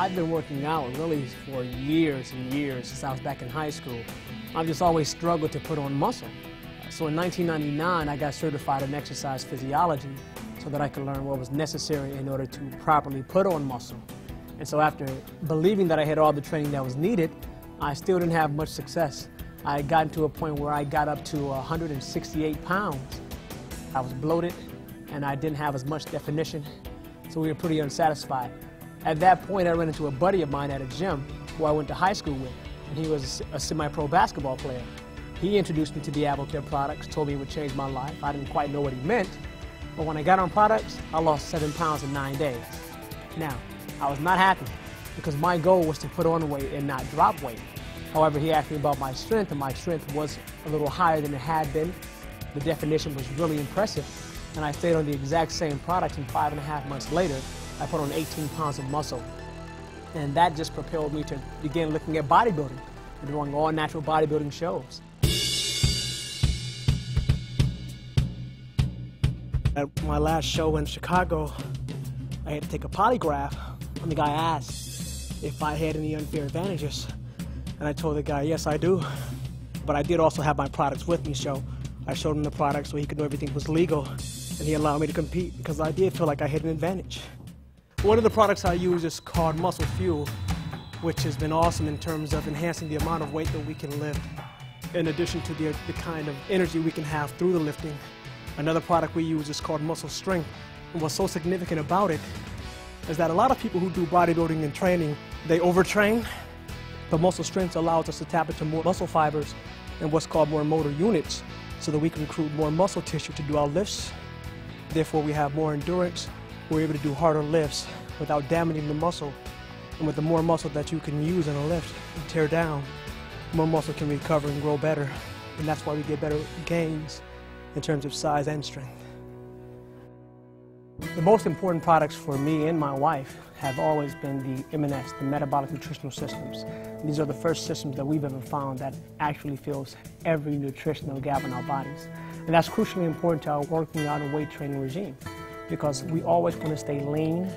I've been working out really for years and years since I was back in high school. I've just always struggled to put on muscle. So in 1999, I got certified in exercise physiology so that I could learn what was necessary in order to properly put on muscle. And so after believing that I had all the training that was needed, I still didn't have much success. I had gotten to a point where I got up to 168 pounds. I was bloated and I didn't have as much definition, so we were pretty unsatisfied. At that point, I ran into a buddy of mine at a gym who I went to high school with, and he was a semi-pro basketball player. He introduced me to the Advocare products, told me it would change my life. I didn't quite know what he meant, but when I got on products, I lost 7 pounds in 9 days. Now, I was not happy because my goal was to put on weight and not drop weight. However, he asked me about my strength, and my strength was a little higher than it had been. The definition was really impressive, and I stayed on the exact same products, and 5.5 months later, I put on 18 pounds of muscle. And that just propelled me to begin looking at bodybuilding and doing all natural bodybuilding shows. At my last show in Chicago, I had to take a polygraph, and the guy asked if I had any unfair advantages. And I told the guy, yes, I do. But I did also have my products with me, so I showed him the products so he could know everything was legal, and he allowed me to compete because I did feel like I had an advantage. One of the products I use is called Muscle Fuel, which has been awesome in terms of enhancing the amount of weight that we can lift, in addition to the kind of energy we can have through the lifting. Another product we use is called Muscle Strength. And what's so significant about it is that a lot of people who do bodybuilding and training, they overtrain. But Muscle Strength allows us to tap into more muscle fibers and what's called more motor units so that we can recruit more muscle tissue to do our lifts. Therefore, we have more endurance. We're able to do harder lifts without damaging the muscle. And with the more muscle that you can use in a lift and tear down, more muscle can recover and grow better. And that's why we get better gains in terms of size and strength. The most important products for me and my wife have always been the M&S, the metabolic nutritional systems. These are the first systems that we've ever found that actually fills every nutritional gap in our bodies. And that's crucially important to our working out and weight training regime, because we always want to stay lean.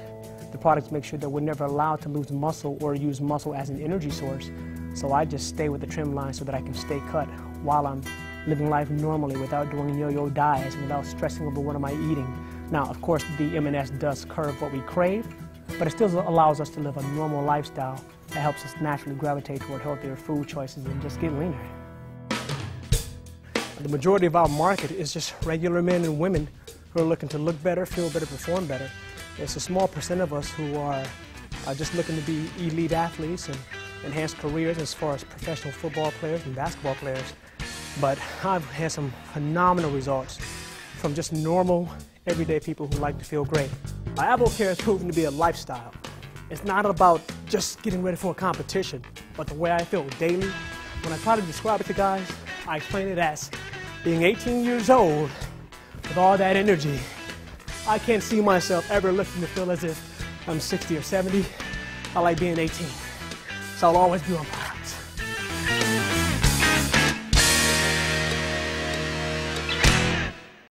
The products make sure that we're never allowed to lose muscle or use muscle as an energy source. So I just stay with the trim line so that I can stay cut while I'm living life normally without doing yo-yo diets, without stressing over what am I eating. Now, of course, the M&S does curb what we crave, but it still allows us to live a normal lifestyle that helps us naturally gravitate toward healthier food choices and just get leaner. The majority of our market is just regular men and women who are looking to look better, feel better, perform better. It's a small percent of us who are just looking to be elite athletes and enhance careers as far as professional football players and basketball players. But I've had some phenomenal results from just normal, everyday people who like to feel great. Advocare has proven to be a lifestyle. It's not about just getting ready for a competition, but the way I feel daily. When I try to describe it to guys, I explain it as being 18 years old with all that energy. I can't see myself ever looking to feel as if I'm 60 or 70. I like being 18, so I'll always be on fire.